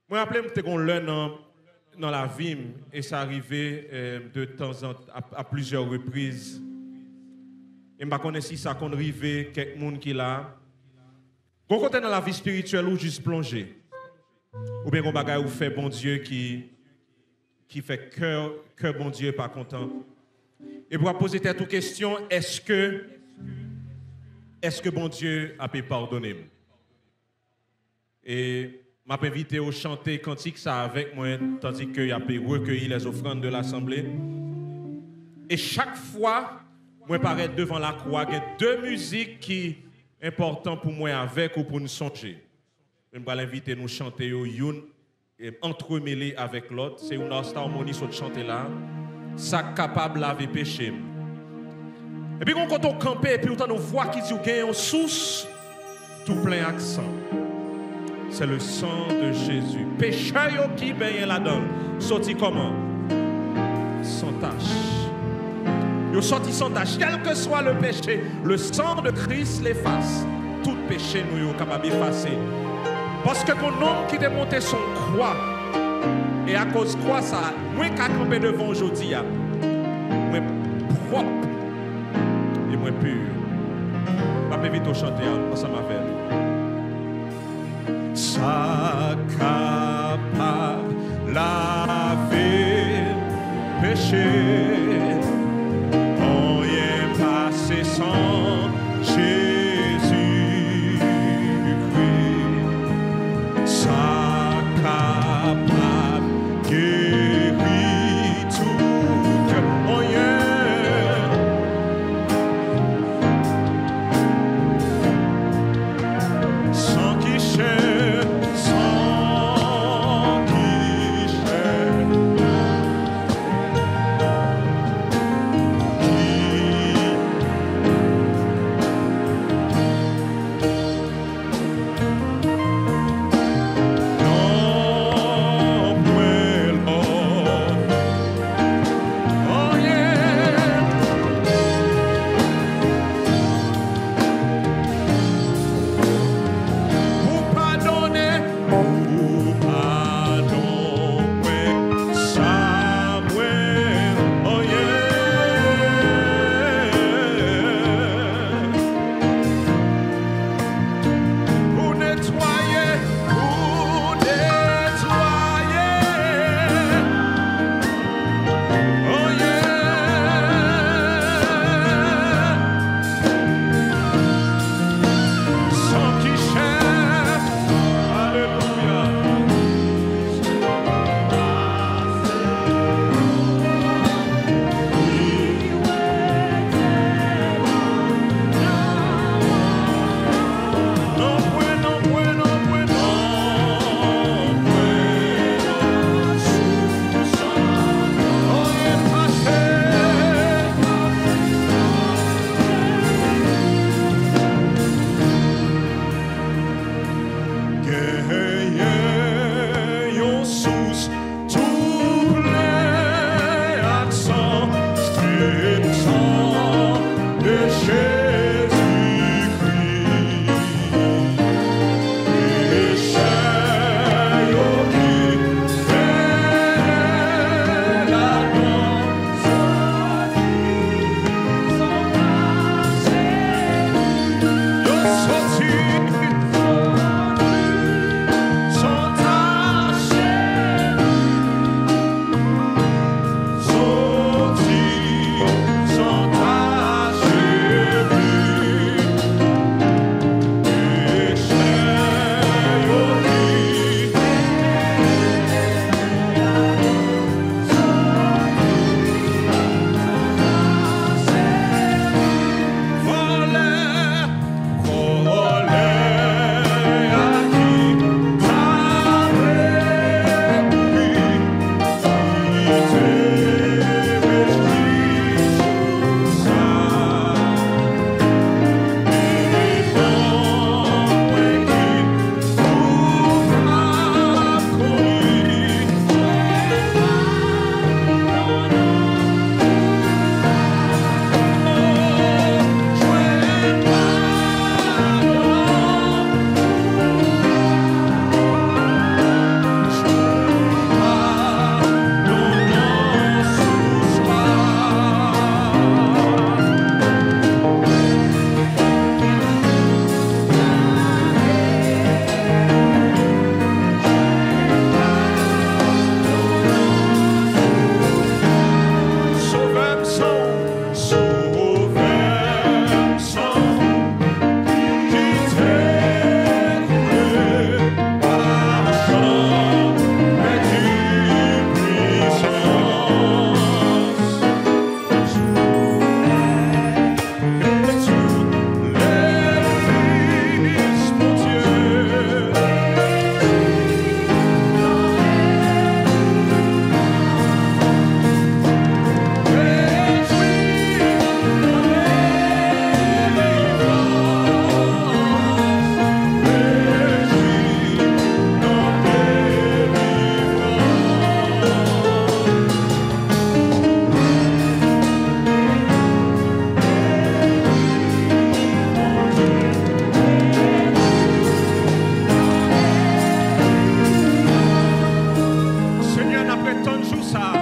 Je me rappelle que j'étais dans la vie et ça arrivait de temps en temps, à plusieurs reprises. Et je ne connais pas si ça arrive, quelqu'un qui est là. Quand on est dans la vie spirituelle ou juste plonger, ou bien qu'on bagaille ou fait bon Dieu qui fait cœur bon Dieu pas content. Et pour poser toute question, est-ce que bon Dieu a pu pardonner? Et m'a invité à chanter cantique ça avec moi, tandis qu'il a pu recueillir les offrandes de l'assemblée. Et chaque fois, moi paraît devant la croix, il y a deux musiques qui sont importantes pour moi avec ou pour nous songer. Je vais l'inviter à nous chanter une entremêlée avec l'autre. C'est une harmonie sur chanter là. Ça capable de laver péché. Et puis quand on campe et puis on voit qu'il dit qu'il y a une source tout plein accent. C'est le sang de Jésus. Pécheur qui baigne là-dedans. Sorti comment? Sans tache. Yo sorti sans tache. Quel que soit le péché, le sang de Christ l'efface. Tout péché nous est capable d'effacer. Parce que mon homme qui démontait son croix, et à cause de quoi ça, moi qui camper devant aujourd'hui, moi propre et moi pur. Je vais vite chanter ensemble avec. Ça capable laver péché, on y est passé sans Jésus-Christ. Ça capable guérir tout, on y est sans qui cherche. ça.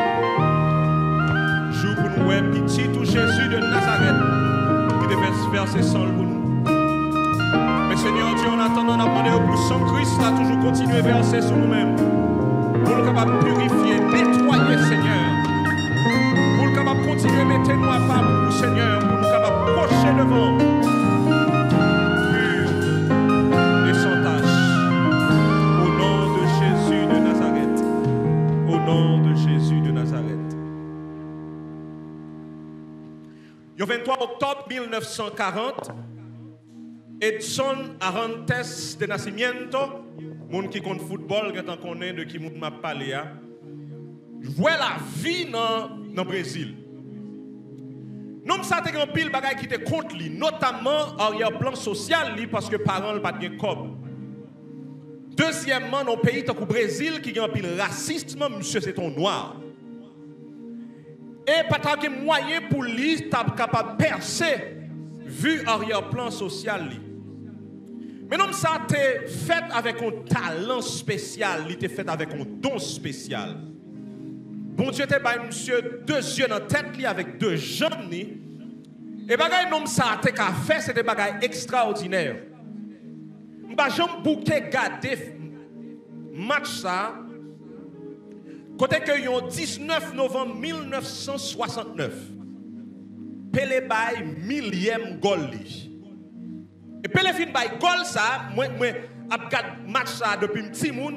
Jour pour nous, ouais, pitié tout Jésus de Nazareth qui devait se faire ses sangs pour nous. Mais Seigneur Dieu, en attendant, on a demandé au plus son Christ à toujours continuer à verser sur nous-mêmes. Pour nous capables de purifier, nettoyer, Seigneur. Pour nous capables de continuer à mettre nous à part pour nous, Seigneur. Pour nous capables de procher devant. Pur et sans tache. Au nom de Jésus de Nazareth. Au nom de Jésus de Nazareth. Le 23 octobre 1940, Edson Arantes de Nascimento, monde qui compte football, quand on connaît de qui m'a parlé, voit la vie dans le Brésil. Nous ça te grand pile bagay qui était contre lui, notamment arrière-plan social lui parce que parents n'ont pas de cob. Deuxièmement, dans un pays comme le Brésil qui a un pile racisme, monsieur c'est un noir. Et pas de moyen pour lui être capable de percer vu arrière-plan social lui. Mais non, ça t'est fait avec un talent spécial, il t'est fait avec un don spécial. Bon Dieu t'es pas monsieur deux yeux dans la tête avec deux jambes ni. Et bagay non ça t'es qu'à faire c'est des bagay extraordinaires. M'pa jamais bouquet garder match ça. Côté que yon 19 novembre 1969. Pelé bay millième goal li. Et Pelé fin bay goal ça, moi ap gade match ça depuis petit moun.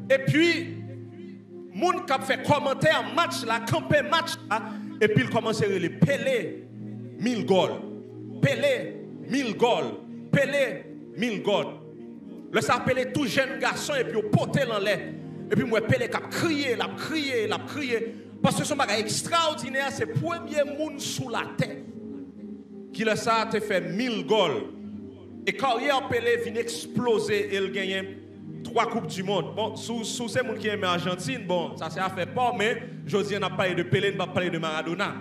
Et puis moun k'ap fait commentaire match là, camper match là et puis il commence à les Pelé 1000 goals. Pelé 1000 goals. Pelé 1000 goals. Le ça Pelé tout jeune garçon et puis au poté dans l'air. Et puis moi Pelé k'ap crier, l'a crier parce que son bagage extraordinaire, c'est le premier monde sous la terre qui le ça te fait 1000 goals. Et carrière Pelé vient exploser et il gagne 3 coupes du monde. Bon, sous ces gens qui aiment Argentine, bon, ça c'est à faire pas, mais je dis on a parlé de Pelé, on va parler de Maradona.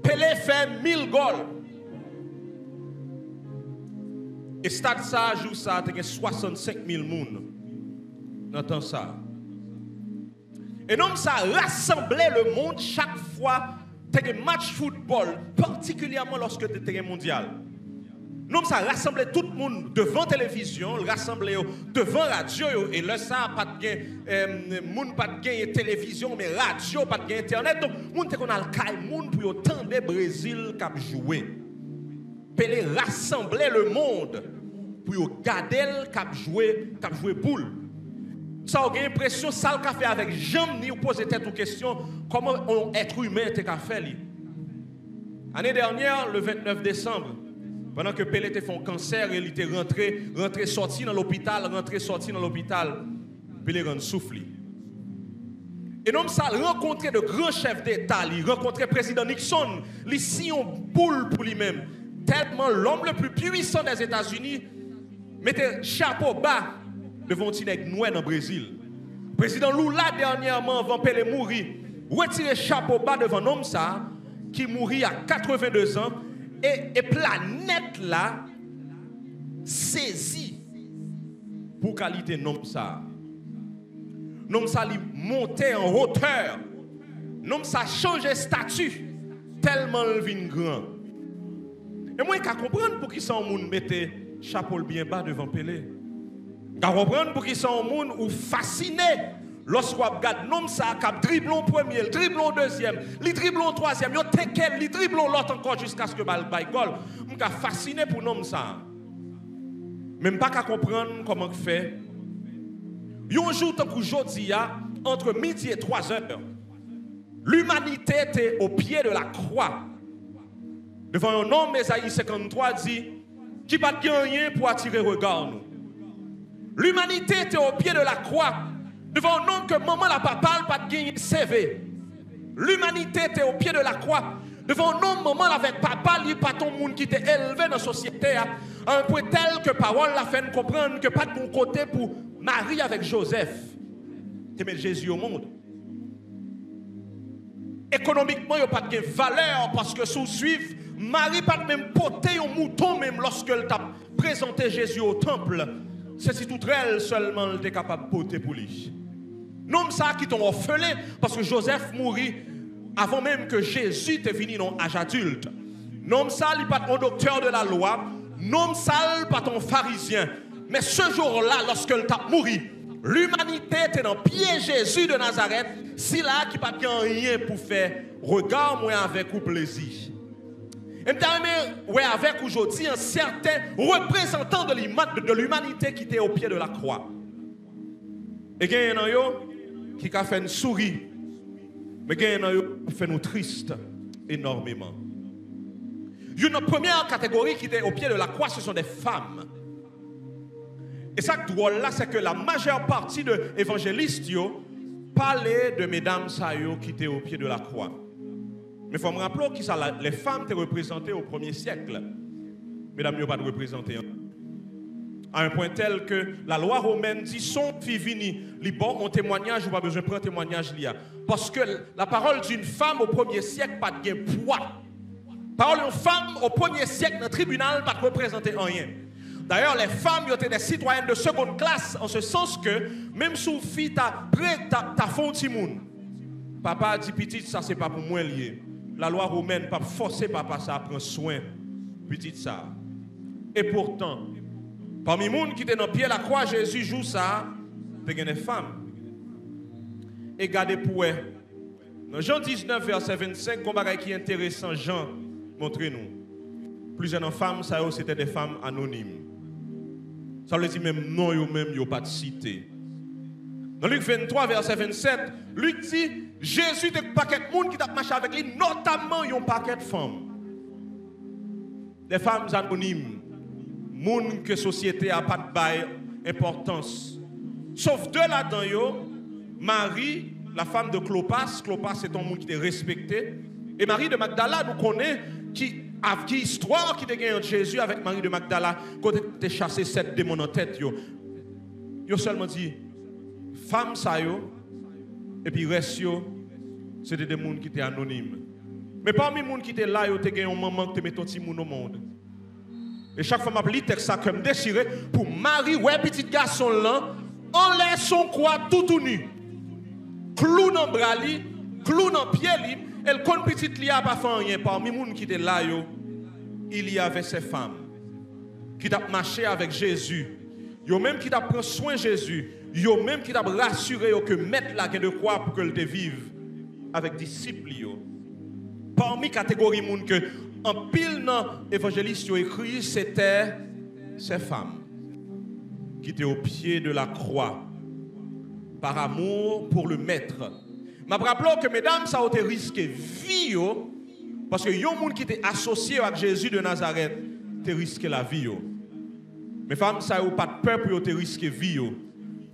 Pelé fait 1000 goals. Et stade ça, joue ça, il y a 65 000 personnes. N'entend ça. Et non, ça rassemblait le monde chaque fois que tu as un match football, particulièrement lorsque tu as un mondial. Non, ça rassemblait tout le monde devant télévision, rassemblait devant radio, et là, ça pas de monde pas de télévision, mais radio, pas de internet. Donc, monde te qu'on a le caille, monde pour autant de Brésil qui a joué. Pelé rassemblait le monde pour regarder qui a joué boule. Ça a une impression, ça le fait avec jamais ni poser tête aux questions comment un être humain était fait. L'année dernière, le 29 décembre, pendant que Pelé était fait un cancer, il était rentré, sorti dans l'hôpital, Pelé rentre soufflé. Et non, ça a rencontré de grands chefs d'État, il rencontrait le président Nixon, il signe une boule pour lui-même. Tellement l'homme le plus puissant des États-Unis mettait chapeau bas devant un petit noir dans le Brésil. Le président Lula, dernièrement, avant Pelé mourir, retirait chapeau bas devant un homme ça, qui mourit à 82 ans, et planète là, saisie pour qualité nom ça. Nom ça lui montait en hauteur. Nom ça changeait statut tellement il vient grand. Et moi, je comprends pour qui son monde mettait chapeau bien bas devant Pelé. Je comprends pour qui son monde ou fasciné lorsqu'on regarde nom ça, cap driblon premier, driblon deuxième, li driblon troisième, yo tekel, li driblon l'autre encore jusqu'à ce que bal bay gol. Je suis fasciné pour nom ça. Même pas qu'à comprendre comment on fait. Un jour tant qu'aujourd'hui, entre midi et 3 heures, l'humanité était au pied de la croix. Devant un homme, Ésaïe 53 dit, qui n'a pas rien pour attirer regard nous. L'humanité était au pied de la croix. Devant un homme que maman la papa pas gagné CV. L'humanité était au pied de la croix. Devant un homme, maman avec papa, il n'y a pas ton monde qui était élevé dans la société. À un point tel que parole l'a fait comprendre que pas de bon côté pour Marie avec Joseph. Tu mets Jésus au monde. Économiquement, il n'y a pas de valeur parce que sous suivre, Marie pas même porter un mouton même lorsqu'elle t'a présenté Jésus au temple. C'est si tout elle seulement elle était capable de porter pour lui. Nom ça qui t'ont orphelin parce que Joseph mourit avant même que Jésus te venu dans l'âge adulte. Nom ça, il n'est pas ton docteur de la loi. Nom ça, il n'est pas ton pharisien. Mais ce jour-là, lorsqu'il t'a mouru, l'humanité était dans le pied Jésus de Nazareth. Si là, qui n'a pas rien pour faire, regarde-moi avec ou plaisir. Et je vais avec aujourd'hui un certain représentant de l'humanité qui était au pied de la croix. Et il y a un qui a fait une souris. Mais il y a un qui fait nous tristes énormément. Une première catégorie qui était au pied de la croix, ce sont des femmes. Et ça qui est drôle là, c'est que la majeure partie de l'évangéliste parlait de mesdames qui étaient au pied de la croix. Mais il faut me rappeler que les femmes étaient représentées au 1er siècle. Mesdames n'ont pas de représentées. À un point tel que la loi romaine dit son fille vini, bon, un témoignage, ou pas besoin de prendre un témoignage. Parce que la parole d'une femme au 1er siècle n'a pas de poids. La parole d'une femme au 1er siècle dans le tribunal n'a pas représenté rien. D'ailleurs, les femmes étaient des citoyennes de seconde classe, en ce sens que même si une fille t'a fait un petit monde, papa dit petite, ça c'est pas pour moi lié. La loi romaine pas forcer papa ça à prendre soin petite ça. Et pourtant, parmi les gens qui étaient dans le pied de la croix, Jésus joue ça, il y a des femmes. Et regardez pour eux. Dans Jean 19, verset 25, un qui est intéressant, Jean, montrez-nous. Plusieurs femmes, ça c'était des femmes anonymes. Ça veut dire même non, ils n'ont pas de cité. Dans Luc 23, verset 27, Luc dit, Jésus n'a pas paquet de monde qui a marché avec lui, notamment un paquet de femmes. Des femmes anonymes. Monde que la société n'a pas d'importance. Sauf deux là-dedans, Marie, la femme de Clopas. Clopas, c'est un monde qui est respecté. Et Marie de Magdala, nous connaissons qui histoire qui a entre Jésus avec Marie de Magdala, quand il a chassé 7 démons en tête. Yo seulement dit, femme ça yo, et puis reste yo, c'était des gens qui étaient anonymes. Mais parmi les gens qui étaient là, il y a un moment qui te met ton petit monde au monde. Et chaque fois, je lis texte ça comme désiré pour Marie, ouais, petit garçon là, on laisse son croix tout nu. Clou dans le bras, clou dans le pied, elle compte petite li a pas fait rien. Parmi les gens qui étaient là, il y avait ces femmes qui ont marché avec Jésus. Yo même qui t'a pris soin de Jésus. Yo même qui t'a rassuré que mettre la de croix pour qu'elle te vive avec disciples. Parmi les catégories de gens que en pile dans l'évangéliste écrit, c'était ces femmes qui étaient au pied de la croix par amour pour le maître. Je me rappelle que mesdames, ça a été risqué vie parce que les gens qui étaient associés avec Jésus de Nazareth ont risqué la vie. Mais femmes, ça n'a pas de peur pour te risquer vie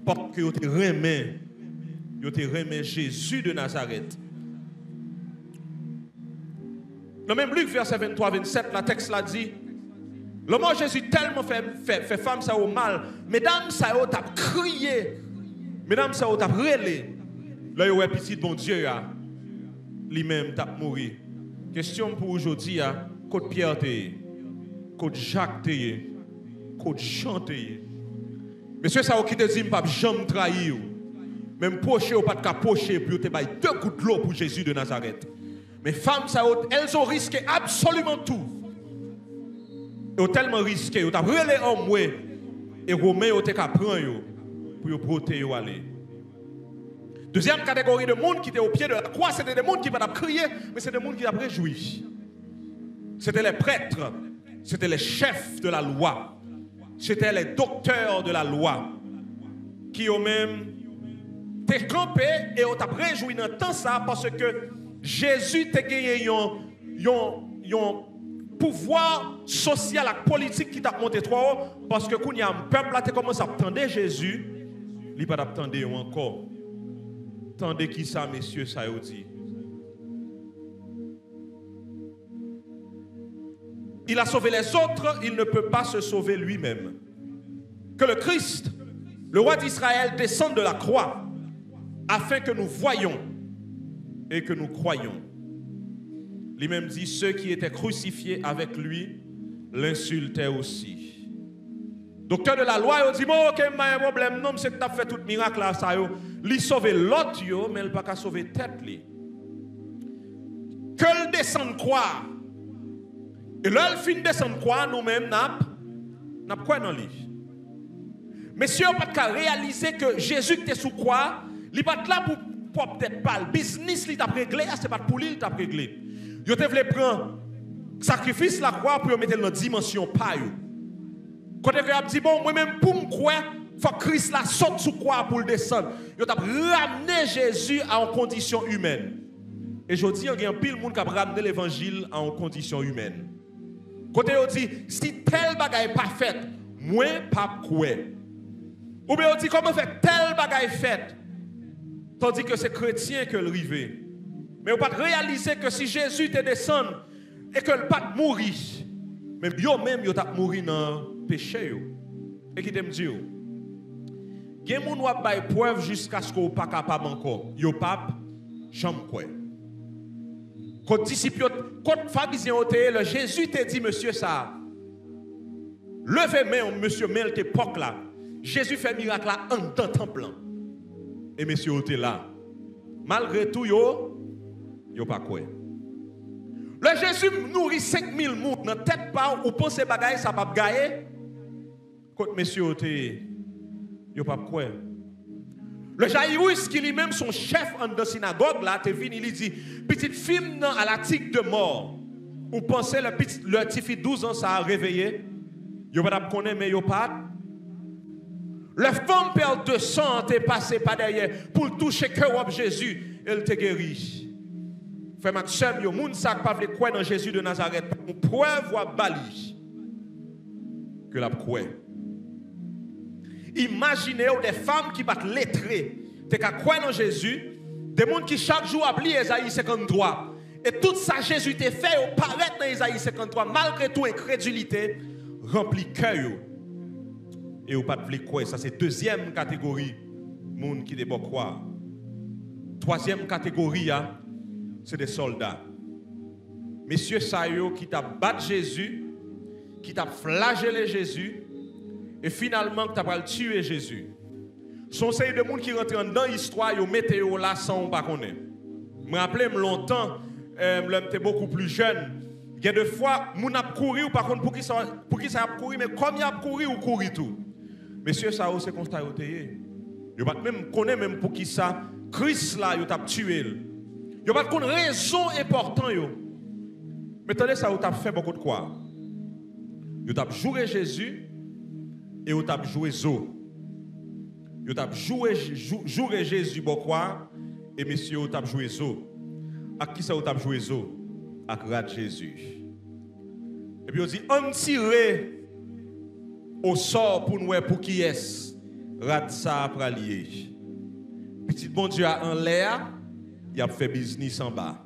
parce que vous te remet Jésus de Nazareth. Dans même Luc, verset 23-27, la texte l'a dit, le mot Jésus tellement fait femme ça au mal, mesdames, ça a crié, mesdames, ça a relé. Là, il y a un petit bon Dieu, lui-même, t'a mouru. Question pour aujourd'hui, côte Pierre, côte Jacques, côte Jean. Monsieur, ça qui te dit, pas jamais trahir. Même pocher ou pas de pocher, puis tu as 2 coups de l'eau pour Jésus de Nazareth. Mais femmes, elles ont risqué absolument tout. Elles ont tellement risqué. Elles ont relé en moi. Et Romain, ont prendre pour protéger ou aller. Deuxième catégorie de monde qui était au pied de la croix, c'était des gens qui ne pas crier, mais c'était des gens qui ont réjoui. C'était les prêtres, c'était les chefs de la loi, c'était les docteurs de la loi qui ont même été campés et ont réjoui dans temps ça parce que Jésus a gagné un pouvoir social et politique qui t'a monté trop haut parce que quand il y a un peuple qui commence à attendre Jésus, il ne va pas attendre encore. Attendez qui ça, messieurs, ça dit. Il a sauvé les autres, il ne peut pas se sauver lui-même. Que le Christ, le roi d'Israël, descende de la croix afin que nous voyions et que nous croyions. Lui-même dit, ceux qui étaient crucifiés avec lui l'insultaient aussi. Docteur de la loi, il dit, bon, ok, il y a un problème, non, c'est que tu as fait tout miracle là, ça, il sauve l'autre, mais il n'a pas sauver tête. Que le descend quoi? Et là, il finit de descendre quoi? Nous-mêmes, n'a quoi dans lui? Monsieur, on pas réaliser que Jésus qui était sous quoi? Il n'est pas là pour peut-être pas. Le business, il t'a réglé, c'est pas pour lui, il t'a réglé. Il te voulait prendre sacrifice la croix pour mettre dans la dimension pas. Quand il a dit, bon, moi-même, pour me croire, il faut que Christ la saute sous croix pour le descendre. Il a ramené Jésus en condition humaine. Et je dis, il y a un pile de monde qui a ramené l'évangile en condition humaine. Quand il a dit, si tel bagage n'est pas fait, moi, pas croire. Ou bien il dit, comment fait tel bagage fait, tandis que c'est chrétien que le rivé. Mais on ne peut pas réaliser que si Jésus te descend et que le pas mourir, même yo-même, yo t'a mouru dans le péché. Et qui t'aime dire, il y a des gens qui ont fait preuve jusqu'à ce qu'on ne soit pas capable encore. Yo pape, jamais quoi. Quand disciples, quand pharisiens ont été, Jésus t'a dit, monsieur ça, levez main, monsieur, mais cette époque là, Jésus fait miracle là en temps temple. Et monsieur était là. Malgré tout, yo pas quoi. Le Jésus nourrit 5000 moutres dans tête pas ou pense bagaille ça pas gagner. Quand monsieur était yo pas quoi. Le Jairus qui lui-même son chef en de synagogue là, te venu il dit petite fille dans à la tique de mort. Ou pensez le petit fille 12 ans ça a réveillé. Yo pas connaître mais yo pas. Le femme perd de sang t'est passé par derrière pour toucher cœur de Jésus, elle te guérit. Frère Maxime, yo moun sak pa vle croire dans Jésus de Nazareth, pour preuve ou bali que la croire. Imaginez des femmes qui battent lettrées, te ka croire dans Jésus, des gens qui chaque jour appliquent Esaïe 53. Et tout ça Jésus t'a fait au paraître dans Esaïe 53 malgré tout incrédulité, rempli cœur. Et ou pas de croire, ça c'est deuxième catégorie monde qui ne croire. Troisième catégorie c'est des soldats. Messieurs Sayo qui t'a battu Jésus, qui t'a flagellé Jésus, et finalement qui t'a tué Jésus. Son série de monde qui rentrent dans l'histoire, ils mettent là sans pas connaître. Je me rappelle longtemps, j'étais beaucoup plus jeune. Il y a des fois, moun a couru ou par contre pour qui ça a couru, mais comme il a couru ou couru tout. Messieurs Sayo c'est constat au théé. Yo pas même connaît même pour qui ça Christ là yo t'a tué. Yo pas connaît raison importante yo. Mais attendez ça yo t'a fait beaucoup de quoi. Yo t'a joué Jésus et yo t'a joué zo. Yo t'a joué Jésus beaucoup et monsieur yo t'a joué zo. À qui ça yo t'a joué zo? À Rat Jésus. Et puis yo dit on tirer au sort pour nous pour qui est rat ça pour allier. Petit bon Dieu en l'air, il a fait business en bas.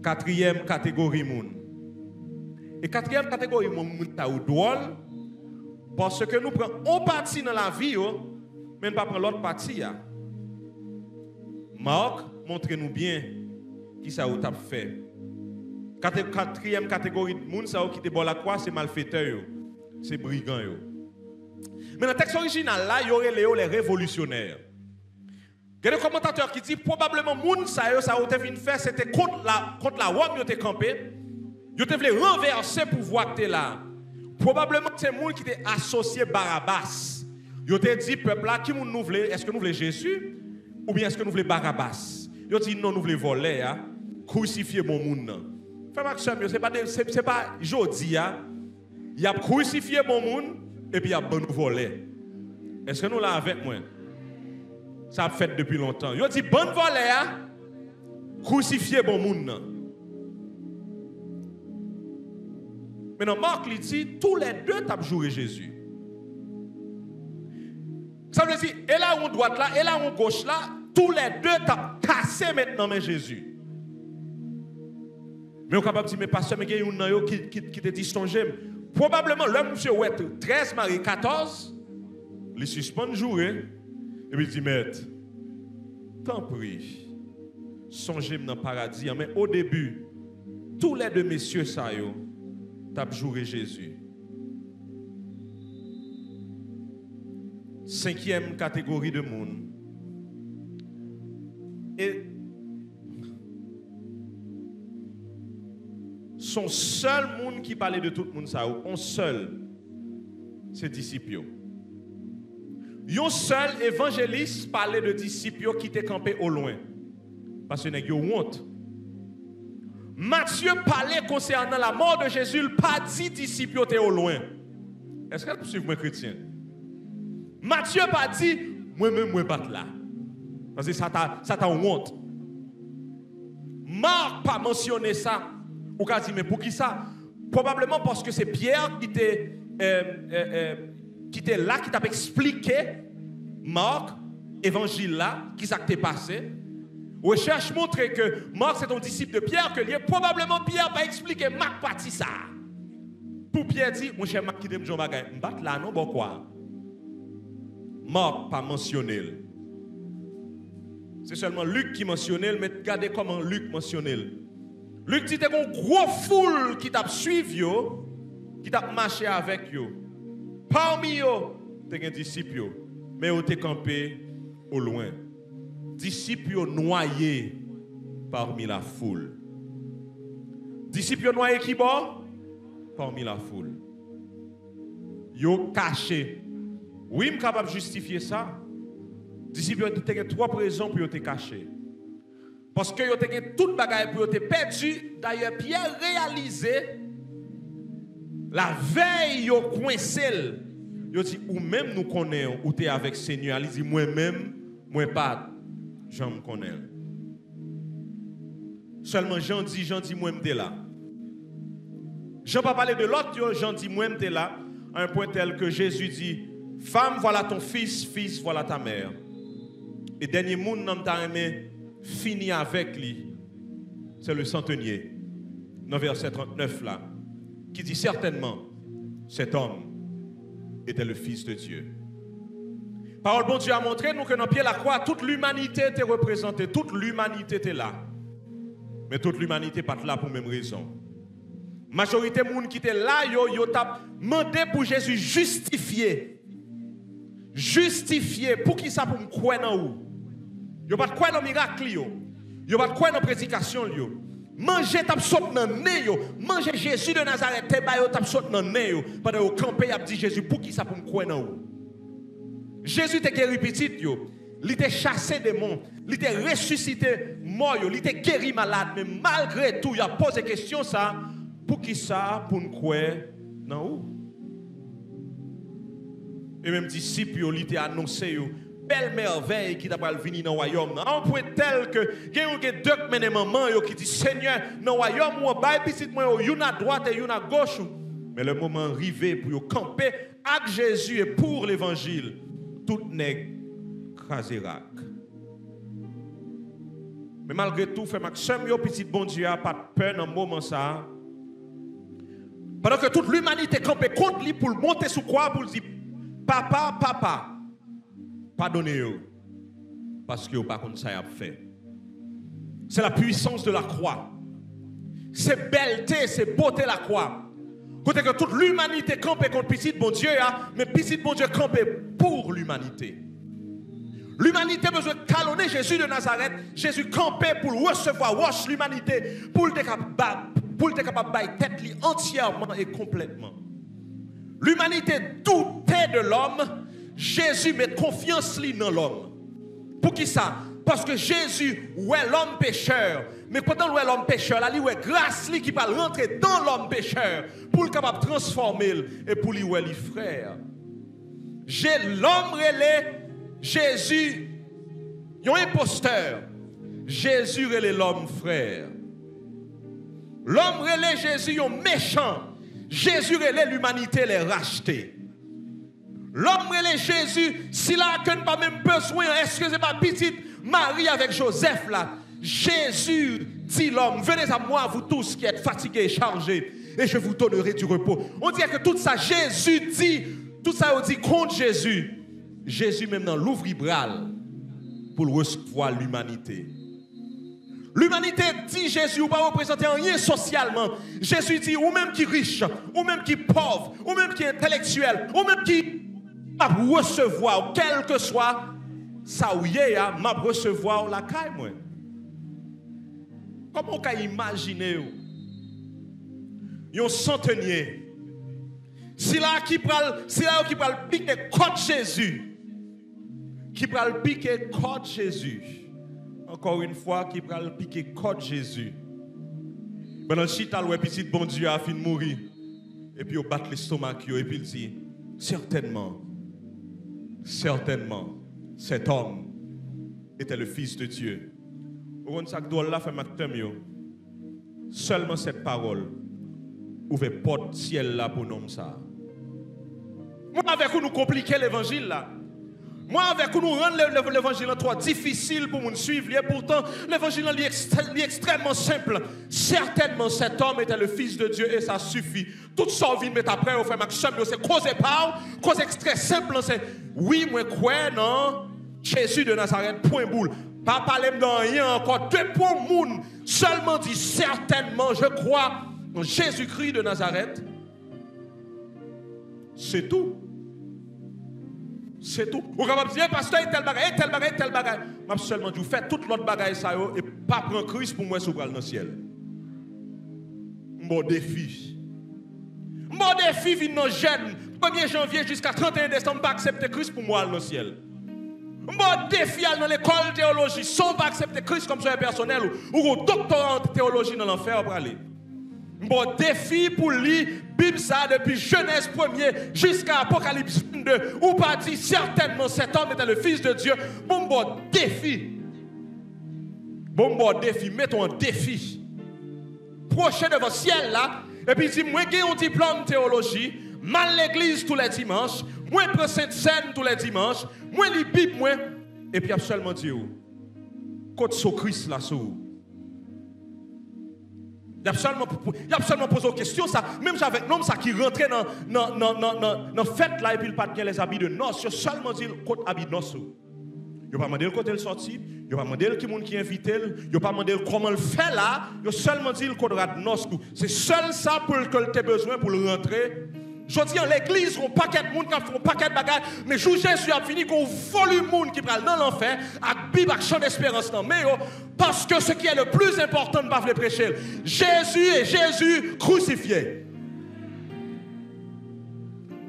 Quatrième catégorie moun. Et quatrième catégorie moun ta ou drôle parce que nous prenons une partie dans la vie mais nous pas prendre l'autre partie. Marc, montrez-nous bien qui ça ou t'a fait. Quatrième catégorie de monde ça qui te bon la croix c'est malfaiteur c'est brigand yo. Mais dans le texte original là il y aurait les révolutionnaires. Il y a des commentateurs qui disent probablement monde ça a venu faire c'était contre la Rome yo te campé. Yo te voulait renverser pouvoir que là. Probablement c'est monde qui était associé Barabbas. Yo te dit peuple là qui nous voulait est-ce que nous voulons Jésus ou bien est-ce que nous voulons Barabbas? Yo dit non nous voulons voler crucifier mon monde. C'est pas jodi il a crucifié mon monde et puis il a bon nous voler. Est-ce que nous là avec moi? Ça a fait depuis longtemps. Il dit bon voler crucifier mon monde. Maintenant Marc lui dit tous les deux t'as joué Jésus. Ça veut dire et là on droite là et là on gauche là tous les deux t'as cassé maintenant mais Jésus. Mais on est capable de dire, mais pasteur, mais il y a un qui te dit, probablement, l'homme, monsieur, 13, Marie, 14, il suspend le jour, et puis il dit, maître, t'en prie, songez dans le paradis. Mais au début, tous les deux messieurs, ça, t'as joué Jésus. 5e catégorie de monde. Et son seul monde qui parlait de tout le monde, ça, on seul, c'est disciples. Un seul évangéliste parlait de disciples qui étaient campés au loin. Parce que n'y a honte. Matthieu parlait concernant la mort de Jésus, il pas dit disciples étaient au loin. Est-ce que vous suivez moi chrétien? Matthieu pas dit moi-même moi pas là. Parce que ça t'a honte. Marc pas mentionné ça. Ou qu'a dit mais pour qui ça? Probablement parce que c'est Pierre qui était là, qui t'a expliqué Marc, évangile là, qui s'est passé. Recherche montre que Marc c'est un disciple de Pierre, que probablement Pierre va expliquer Marc parti ça. Pour Pierre dit, mon cher Marc qui dit Jean bagay, m'bat là non bon quoi. Marc pas mentionné. C'est seulement Luc qui mentionnait, mais regardez comment Luc mentionnait. Luc dit qu'il y a une grosse foule qui t'a suivi, qui t'a marché avec eux. Parmi eux, il y a des disciples, mais ils ont campé au loin. Disciples noyés parmi la foule. Disciples noyés qui bord? Parmi la foule. Ils ont caché. Oui, je suis capable de justifier ça. Disciples ont 3 raisons pour être cachés. Parce que ils ont toute bagaille pour être perdu. D'ailleurs, Pierre réalisait la veille, ils ont coincé. Ils ont dit, ou même nous connaissons, ou tu es avec le Seigneur. Il dit, moi-même, moi pas, je me connais. Seulement Jean dit, moi-même, tu es là. Jean pas parlé de l'autre, Jean dit, moi-même, tu es là. À un point tel que Jésus dit, femme, voilà ton fils, fils, voilà ta mère. Et dernier monde, nous avons fini avec lui. C'est le centenier, dans verset 39 là, qui dit certainement, cet homme était le Fils de Dieu. Parole bon Dieu a montré nous que dans pied la croix, toute l'humanité était représentée, toute l'humanité était là. Mais toute l'humanité pas là pour la même raison. Majorité de gens qui étaient là, yo t'a demandé pour Jésus justifier. Justifier. Pour qui ça pour me croire dans où? Yo pas de croire dans miracle yo. Yo pas de croire dans prédication yo. Manger t'a saute dans nez yo. Manger Jésus de Nazareth te ba yo t'a saute dans nez yo. Pendant au camper a dit Jésus pour qui ça pour me croire dans où? Jésus t'a guéri petit yo. Il t'a chassé démons, il t'a ressuscité mort yo, il t'a guéri malade mais malgré tout il a posé question ça pour qui ça pour nous croire dans où? Et même disciples il t'a annoncé yo belle merveille qui t'a pas venir dans le royaume. En point tel que il y a deux mené maman yo qui dit Seigneur dans le royaume moi bail petit moi une à droite et une à gauche. Mais le moment arrivé pour yo camper avec Jésus et pour l'évangile tout nèg craserac. Mais malgré tout fait Maxime yo petit bon Dieu a pas de peur dans moment ça. Pendant que toute l'humanité campait contre lui pour le monter sous croix pour dire papa pardonnez-vous parce que vous pas comme ça a fait. C'est la puissance de la croix. C'est belleté, c'est beauté la croix. Côté que toute l'humanité campait contre petit bon Dieu mais petit bon Dieu campait pour l'humanité. L'humanité a besoin de calonner Jésus de Nazareth. Jésus campait pour recevoir, wash l'humanité, pour être capable de bailler tête entièrement et complètement. L'humanité doutait de l'homme. Jésus met confiance dans l'homme. Pour qui ça? Parce que Jésus, est l'homme pécheur. Mais pendant où est l'homme pécheur, là, il est grâce qui va rentrer dans l'homme pécheur pour le capable transformer et pour lui est frère. L'homme relais Jésus, il y a un imposteur. Jésus relais l'homme frère. L'homme relais Jésus, il est méchant. Jésus relais l'humanité les racheter. L'homme relais Jésus, s'il a que pas même besoin, est-ce que c'est pas petite Marie avec Joseph là? Jésus dit l'homme, venez à moi vous tous qui êtes fatigués et chargés et je vous donnerai du repos. On dirait que tout ça Jésus dit, tout ça on dit contre Jésus. Jésus même dans l'ouvre-bral pour recevoir l'humanité. L'humanité dit Jésus ou pas représenter rien socialement. Jésus dit ou même qui riche, ou même qui pauvre, ou même qui intellectuel, ou même qui m'a recevoir, quel que soit ça ou yé, m'a recevoir la caille, moi. Comment on peut imaginer un centenier, si là qui pral piquer contre Jésus, qui pral piquer contre Jésus, encore une fois, qui pral piquer contre Jésus. Pendant le chita, le petit bon Dieu a fini de mourir. Et puis, il bat l'estomac, et puis il dit, certainement, cet homme était le Fils de Dieu. Au ça que là fait seulement cette parole ouvre porte ciel là pour nous ça. Moi avec nous compliquer l'évangile là. Moi avec nous rendre l'évangile trop difficile pour nous suivre. Et pourtant l'évangile est extrêmement simple. Certainement cet homme était le Fils de Dieu et ça suffit. Tout ça vient mettre après au frère Maxime, c'est cause très simple, c'est oui moi crois non Jésus de Nazareth point boule. Pas parler de rien encore. Deux points moun seulement dit certainement, je crois en Jésus-Christ de Nazareth. C'est tout. C'est tout. Vous pouvez dire, pasteur, tel bagage. Je seulement dit, vous faites toute l'autre bagage ça et pas prendre Christ pour moi sur dans le ciel. Mon défi vient dans jeune. 1er janvier jusqu'à 31 décembre, pas accepter Christ pour moi dans le ciel. Mon défi dans l'école de théologie, sans pas accepter Christ comme soin personnel ou doctorat en théologie dans l'enfer pour aller. Mon défi pour lire Bible ça depuis Genèse 1er jusqu'à Apocalypse 2 ou pas dit certainement cet homme était le Fils de Dieu. Bon défi, mettons un défi. Prochain devant le ciel là, et puis dit moi j'ai un diplôme de théologie, mal l'église tous les dimanches, moi prends Sainte Seine tous les dimanches, moi lis Bible moi et puis absolument dit côté sur Christ là sous. Il y a absolument posé une question ça, même avec l'homme ça qui rentrait dans fête là et puis il pas les habits de noces, il seulement dit côté habit de noces. Il n'a pas demandé le côté le sorti, il n'a pas demandé qui monde qui invite, il n'a pas demandé comment le fait là, il a seulement dit le côté de noces. C'est seul ça pour que tu aies besoin pour le rentrer. Je dis en l'église, on paquet de monde qui font paquet de bagages, mais Jésus a fini qu'on volume de monde qui prend dans l'enfer, avec Bible, avec chant d'espérance. Mais parce que ce qui est le plus important, ne pas le prêcher. Jésus et Jésus crucifié.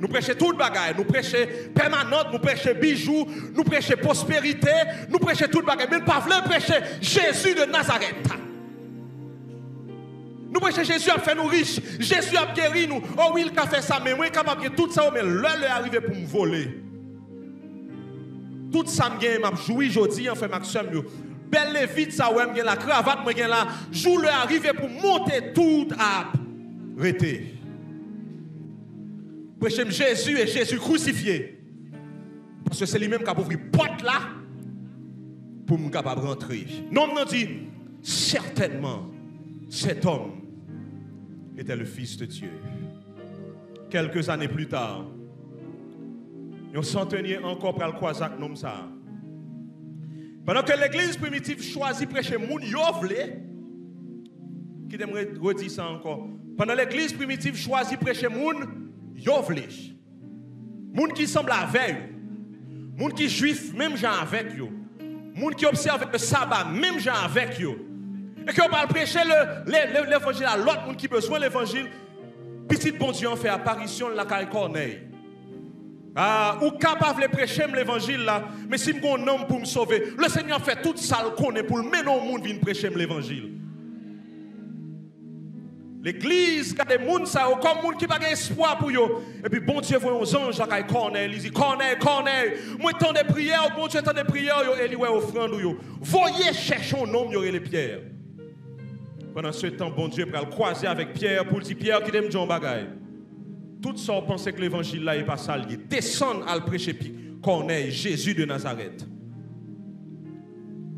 Nous prêchons tout le bagage, nous prêchons permanente, nous prêchons bijoux, nous prêchons prospérité, nous prêchons tout le bagage, mais nous ne pas prêcher Jésus de Nazareth. Nous prêchons Jésus a fait nous riches, Jésus a guéri nous. Oh oui, il a fait ça, mais moi, capable de tout ça, mais l'heure est arrivé pour me voler. Tout ça, m'a joui aujourd'hui, en fait, Maxime. Belle lévite, ça, ouais, la cravate, moi, là, jour l'heure arrivé pour monter tout à arrêter. Prêchez Jésus et Jésus crucifié. Parce que c'est lui-même qui a ouvert la porte là pour me capable rentrer. Non, on dit certainement cet homme était le Fils de Dieu. Quelques années plus tard, un centenier encore pour le croiser comme ça. Pendant que l'église primitive choisit prêcher moun yovle, qui aimerait redire ça encore. Pendant l'église primitive choisit prêcher moun yovle. Moun qui semble avec eux. Moun qui juif même gens avec eux. Moun qui observe le sabbat même gens avec eux. Et qu'on va prêcher l'évangile à l'autre monde qui a besoin de l'évangile. Petit bon Dieu en fait apparition de la caille Corneille. Ou capable de prêcher l'évangile là, mais si je suis un homme pour me sauver, le Seigneur fait tout ça le connaît pour le mener au monde venir prêcher l'évangile. L'église, il y a des gens comme monde qui n'a pas espoir pour eux. Et puis bon Dieu voit aux anges la caille Corneille, il dit Corneille, moi tant de prières, bon Dieu tant de prières, et il ouais offrande yo. Voyez chercher un homme, il y aurait les pierres. Pendant ce temps, bon Dieu va le croiser avec Pierre pour dire Pierre qui aime John Bagay. Tout ça, on pensait que l'évangile là n'est pas ça. Il descend à le prêcher Corneille, Jésus de Nazareth.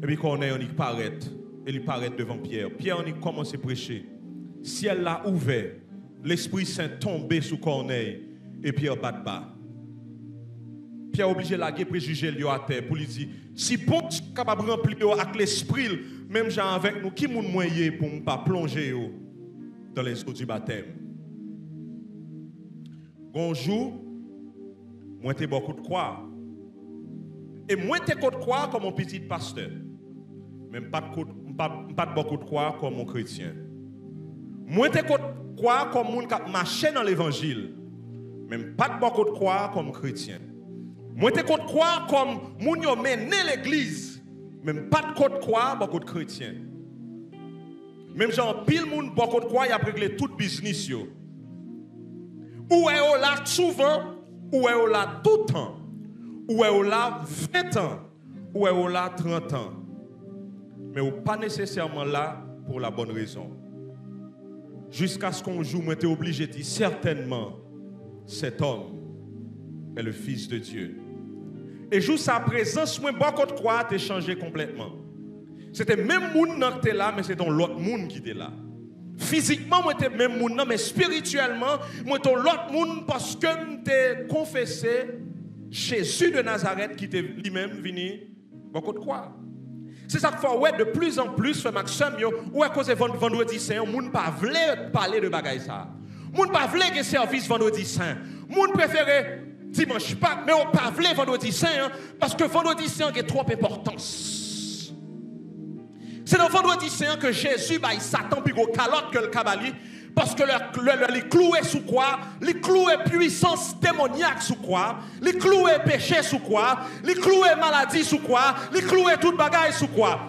Et puis Corneille, on y paraît. Et il paraît devant Pierre. Pierre, on y commence à prêcher. Ciel l'a ouvert. L'Esprit Saint tombé sous Corneille. Et Pierre bat bas. Pierre est obligé de laguer préjuger à terre pour lui dire si bon Dieu est capable de remplir avec l'esprit, même gens avec nous, qui nous moyen pour ne pas plonger dans les eaux du baptême. Bonjour, moi t'ai beaucoup de croire. Et moi t'ai de croire comme un petit pasteur. Même pas de beaucoup de croire comme un chrétien. Moi t'ai de croire comme moun qui marche dans l'évangile. Même pas de beaucoup de croire comme chrétien. Moi t'ai de croire comme moun yo mené l'église. Même pas de croire beaucoup de chrétiens. Même genre pile moun beaucoup de croire y a réglé tout business yo. Ou est là souvent, ou est là tout le temps. Ou est là 20 ans, ou est là 30 ans. Mais ou pas nécessairement là pour la bonne raison. Jusqu'à ce qu'un jour, moi, t'es obligé de dire certainement, cet homme est le Fils de Dieu. Et juste sa présence, moi, beaucoup de croix, t'es changé complètement. C'était même monde qui était là, mais c'est l'autre monde qui était là. Physiquement, moi, j'étais même monde, mais spirituellement, moi, j'étais l'autre monde parce que j'étais confessé Jésus de Nazareth qui était lui-même venu beaucoup de croix. C'est ça qu'il faut ouais, de plus en plus, frère Maxime, ou à cause de vendredi saint, on ne pas parler de bagaille ça. On ne pas un service vendredi saint. On préfère dimanche pas, mais on ne pas vendredi saint parce que vendredi saint a trop d'importance. C'est dans vendredi saint que Jésus il Satan plus gros calotte que le cabali parce que les cloués sous quoi, les cloués puissance démoniaque sous quoi, les cloués péché sous quoi, les cloués maladie sous quoi, les cloués toute bagaille sous quoi.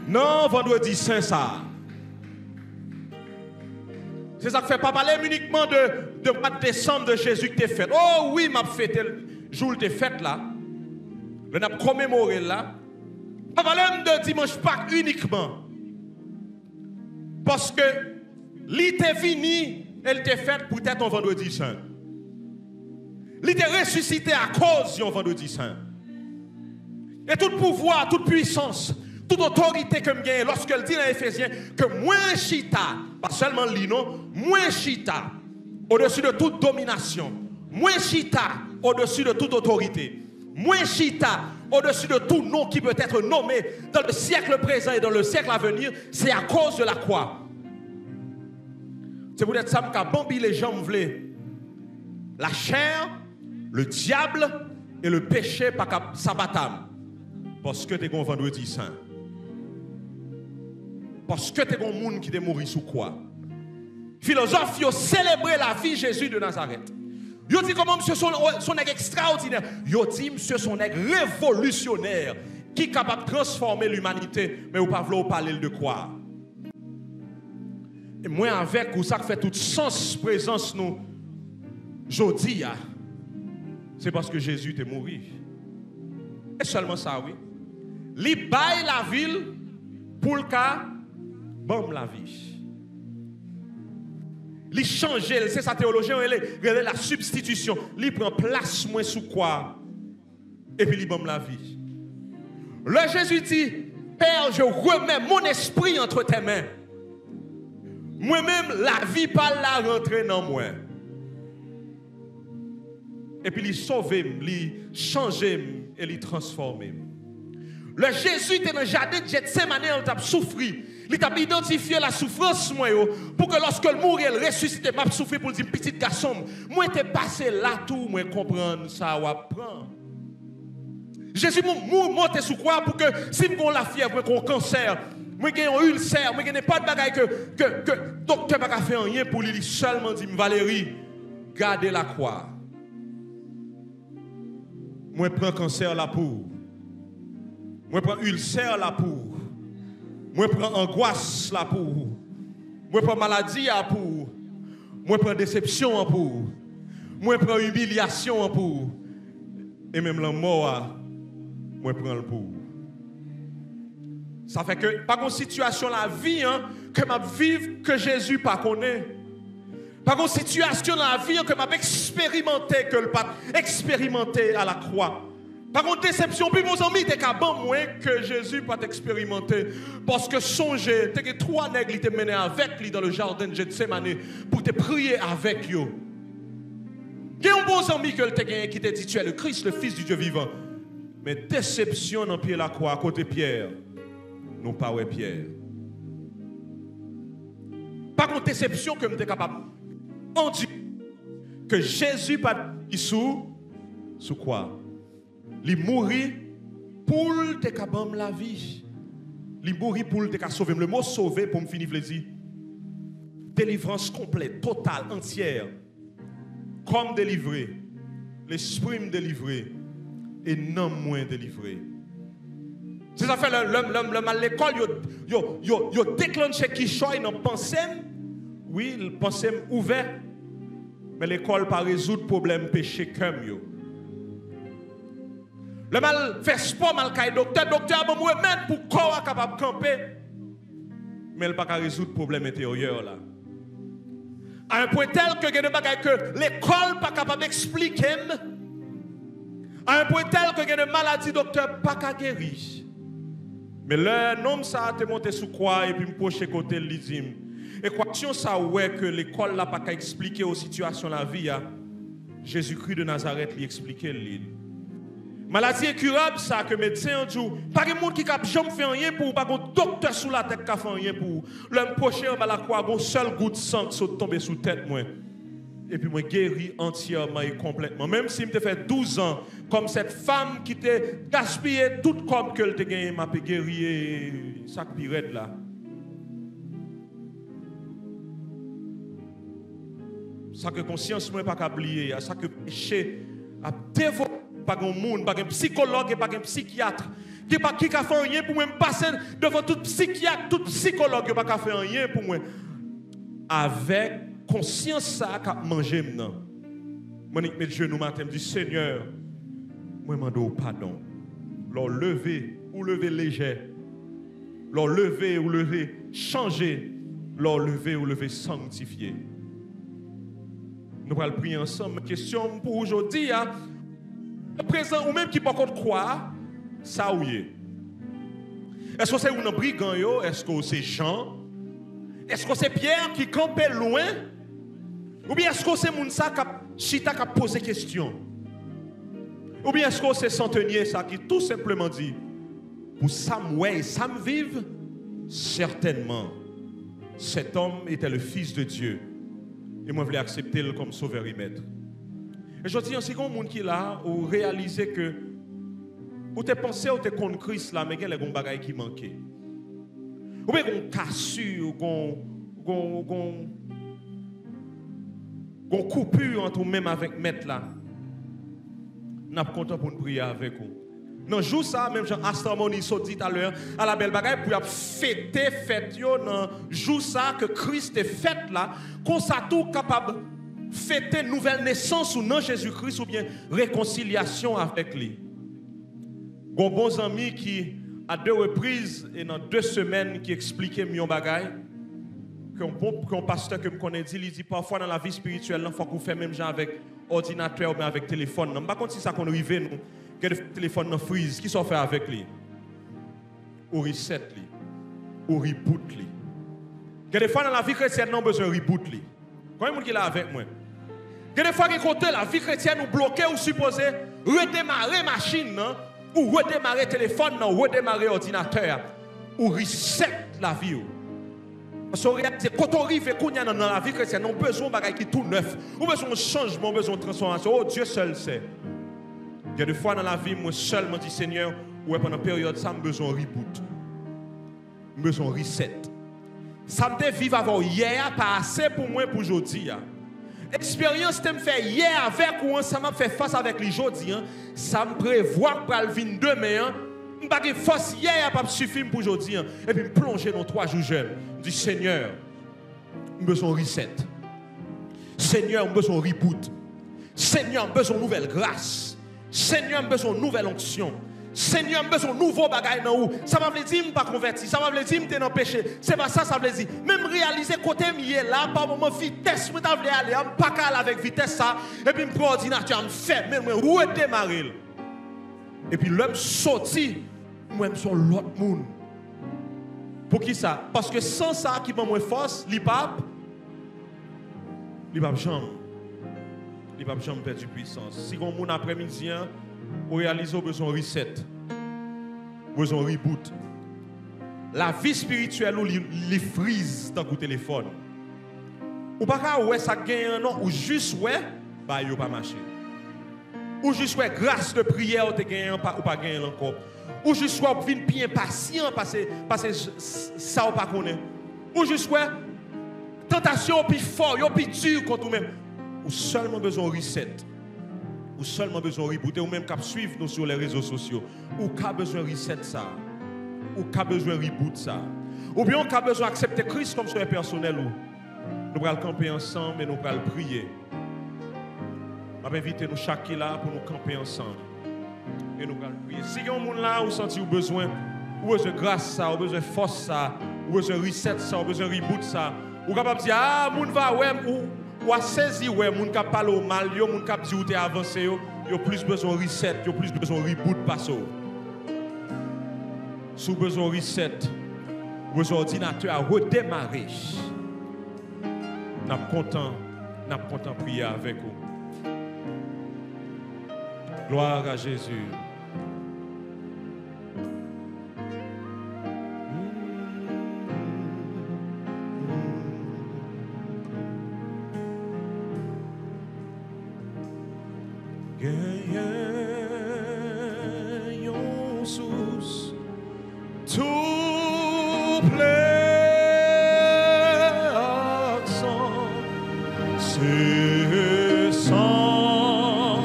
Non, vendredi saint ça. C'est ça que fait pas parler uniquement de mois de décembre de Jésus que tu fait. Oh oui, m'a fêté le jour de fête là. On a commémoré là. Pas parler de dimanche Pâques uniquement. Parce que l'ité fini, elle était faite pour être un vendredi saint. L'ité ressuscité à cause d'un vendredi saint. Et tout pouvoir, toute puissance, toute autorité que je gagne, lorsqu'elle dit dans Éphésiens que moins chita, pas seulement l'ino, moins chita, au-dessus de toute domination, moins chita, au-dessus de toute autorité, moins chita, au-dessus de tout nom qui peut être nommé dans le siècle présent et dans le siècle à venir, c'est à cause de la croix. C'est peut-être ça qu'a bambi les gens voulaient. La chair, le diable et le péché par sabatam. Parce que tu es un vendredi saint. Parce que tu es un monde qui est mort sous quoi. Philosophes, ils ont célébré la vie de Jésus de Nazareth. Ils ont dit comment monsieur son nègre extraordinaire. Ils ont dit monsieur son nègre révolutionnaire qui est capable de transformer l'humanité. Mais vous ne pouvez pas parler de quoi. Et moi avec vous, ça fait tout sens présence nous. Jodi, c'est parce que Jésus est mort. Et seulement ça, oui. Il baille la ville pour le cas, bon la vie. Il change, c'est sa théologie, elle est la substitution. Il prend place moins sous quoi, et puis il bombe la vie. Le Jésus dit, Père, je remets mon esprit entre tes mains. Moi-même, la vie par la rentrer dans moi. Et puis il sauve, il change et il transforme. Le Jésus était dans le jardin de Gethsemane, il a souffert. Il a identifié la souffrance pour que lorsque le mourir, il ressuscite, il a souffert pour dire petit garçon. Moi, je suis passé là tout, moi comprendre ça ou apprendre. Jésus monte sous quoi pour que si je la fièvre, qu'on cancer, moi j'ai un ulcère, moi j'ai pas de bagaille que docteur n'a pas fait rien pour lui seulement dire Valérie, gardez la croix. Moi prends cancer là pour. Moi prends ulcère là pour. Moi prends angoisse là pour. Moi prends maladie là pour. Moi prends déception pour. Moi prends humiliation pour. Et même la mort, moi prends le pour. Ça fait que, pas une situation la vie, que m'a vivre que Jésus pas connaît. Pas une situation dans la vie que m'a expérimenté, que le pape expérimenté à la croix. Par contre, déception, puis mon ami, t'es qu'à bon moins que Jésus pas expérimenté. Parce que songez, t'es que 3 nègres t'es mené avec lui dans le jardin de Gethsemane pour te prier avec eux. Il y a un bon ami que t'es qui t'a dit tu es le Christ, le Fils du Dieu vivant. Mais déception dans pied la croix à côté Pierre. Non pas ouais Pierre. Par contre, déception que t'es capable. On dit que Jésus pas sous Sous quoi? Il mourit pour te capable la vie. Il mourit pour te sauver. Le mot sauver pour me finir plaisir. Délivrance complète, totale, entière. Comme délivré. L'esprit me délivré. Et non moins délivré. C'est ça fait l'homme à l'école, yo déclenché qui choisit dans pensée. Oui, le pensée ouvert. Mais l'école pas résoudre problème péché comme yo. Le mal fait sport mal kay docteur va me remettre pour corps capable camper. Mais il pas résoudre problème intérieur là. À un point tel que il y a des bagages que l'école pas capable d'expliquer. À un point tel que il y a des maladies docteur pas capable guérir. Mais le nom ça te monté sous quoi et puis me pocher côté le dit équation ça ouais que l'école là pas qu'à expliquer aux situations la vie a Jésus-Christ de Nazareth lui expliquer l'île. Maladie incurable ça que médecin dit pas de monde qui cap jamais fait rien pour pas de docteur sous la tête qui fait rien pour l'homme poché en bas la croix bon seul goutte de sang qui saute tomber sous tête moi. Et puis moi guéri entièrement et complètement. Même si me fait 12 ans, comme cette femme qui t'a gaspillé tout comme que te gagné, m'a guéri ça pirate là. Ça que conscience moi pas oublier, ça que péché a dévoré pas un monde, pas un psychologue et pas un psychiatre qui a fait rien pour moi me passer devant tout psychiatre, tout psychologue pas faire rien pour moi. Avec conscience ça qu'a manger maintenant. Moi mes genoux matin me dit Seigneur, moi demande pardon. Leur lever ou lever léger. Leur lever ou lever changer. Leur lever ou lever sanctifié. Nous allons prier ensemble. Question pour aujourd'hui présent ou même qui pas contre croire ça ou est. Est-ce que c'est un brigand yo, est-ce que c'est Jean? Est-ce que c'est Pierre qui campait loin? Ou bien est-ce que c'est Mounsa qui a posé question? Ou bien est-ce que c'est Centenier ça qui tout simplement dit pour Samuel, Sam vive? Certainement, cet homme était le Fils de Dieu. Et moi je voulais accepter le comme sauveur et maître. Et je dis, c'est comme monde qui est là, ou réaliser que, ou te pensé, ou te contre Christ là, mais il y a des bagages qui manquent. Ou bien qu'on cassure, qu'on coupure entre même avec maître là. Nous sommes contents pour nous prier avec vous. Dans le jour ça, même Jean Astamoni s'est dit tout à l'heure, à la belle bagaille pour fêter fête yo dans le jour ça que Christ est fait là, qu'on soit tout capable fêter nouvelle naissance ou non Jésus-Christ ou bien réconciliation avec lui. Bon bons amis qui à 2 reprises et dans 2 semaines qui expliquait mieux bagaille qu'un pasteur que me connaît dit, il dit parfois dans la vie spirituelle il faut qu'on fait même gens avec ordinateur ou bien avec téléphone. On pas contre si ça qu'on arrive nous que le téléphone dans freeze qui sont fait avec lui. Ou reset lui. Ou reboot lui. Que des fois dans la vie chrétienne on a besoin de reboot lui. Combien de monde qui est là avec moi? Que des fois que côté la vie chrétienne nous bloquer ou supposé redémarrer machine non? Ou redémarrer téléphone non, redémarrer ordinateur ou reset la vie. Parce que quand on arrive dans la vie chrétienne, on a besoin de choses qui tout neuf. On a besoin de changement, on a besoin de transformation. Oh Dieu seul sait. Il y a des fois dans la vie, moi seul me dis Seigneur, ouais pendant une période ça, j'ai besoin de reboot. J'ai besoin de reset. Ça me vivre avant hier, pas assez pour moi pour aujourd'hui. Expérience que me fait hier avec ou ça m'a fait face avec les aujourd'hui. Ça me prévoit pour le venir demain. Je n'ai pas de force hier pas suffire pour aujourd'hui. Et puis me plonger dans 3 jours jeunes. Je dis Seigneur, j'ai besoin de reset. Seigneur, j'ai besoin de reboot. Seigneur, j'ai besoin de nouvelle grâce. Seigneur, j'ai besoin de nouvelle onction. Seigneur, j'ai besoin de nouveaux bagages dans où. Ça m'a dit, je ne pas converti. Ça m'a dit, je ne péché. C'est pas ça, ça veut dire. Même réaliser côté mieux là, par moment vitesse, je voulais aller, je ne pas aller avec vitesse ça. Et puis, je prends l'ordinateur, je me fais, même je redémarrer. Et puis, l'homme sorti, moi, je suis l'autre monde. Pour qui ça? Parce que sans ça qui m'a moins force, l'IPAP, jamais. Il va jamais perdre puissance. Si on mon après-midi, on réalise besoin de reset, besoin de reboot. La vie spirituelle ou les frise dans le téléphone. Ou pas ouais ça gagne non ou juste ouais, bah yo pas marcher. Ou juste ouais, grâce de prière, ou gagné ou pas gagné encore. Ou juste ouais, vin bien patient parce que ça ou pas connaît. Ou juste ouais, tentation plus fort, yo plus dur contre nous-mêmes. Ou seulement besoin de reset. Ou seulement besoin de rebooter, ou même qu'à suivre nous sur les réseaux sociaux. Ou qu'à besoin de reset ça. Ou qu'à besoin de reboot ça. Ou bien qu'à besoin d'accepter Christ comme son personnel. Nous allons camper ensemble et nous allons prier. Je vais inviter nous chaque là pour nous camper ensemble. Et nous allons prier. Si il y a un monde là où senti besoin, ou besoin de grâce ça, ou besoin de force ça, ou besoin de reset ça, ou besoin de reboot ça, ou capable de dire ah moun va ouais ou a saisi ouais moun qui parle au mal, yo moun qui dit ou t'es avancé yo plus besoin de reset, yo plus besoin de reboot passo. Si besoin de reset, besoin d'ordinateur à redémarrer. N'a content prier avec vous. Gloire à Jésus. Gagnons sous tout plein accent, c'est sang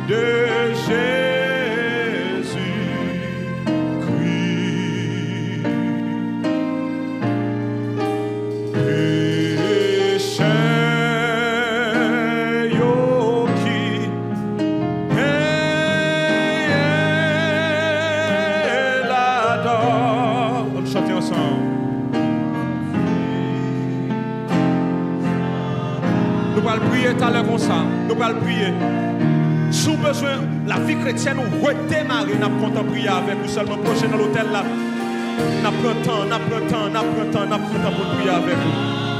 de Jésus-Christ. Péché yo qui est là-dedans. On chante ensemble. Nous allons prier tout à l'heure comme ça. Nous allons prier. Sous besoin, la vie chrétienne nous redémarrer, nous comptons prier avec vous seulement prochain dans l'hôtel là. Nous prenons temps pour prier avec vous.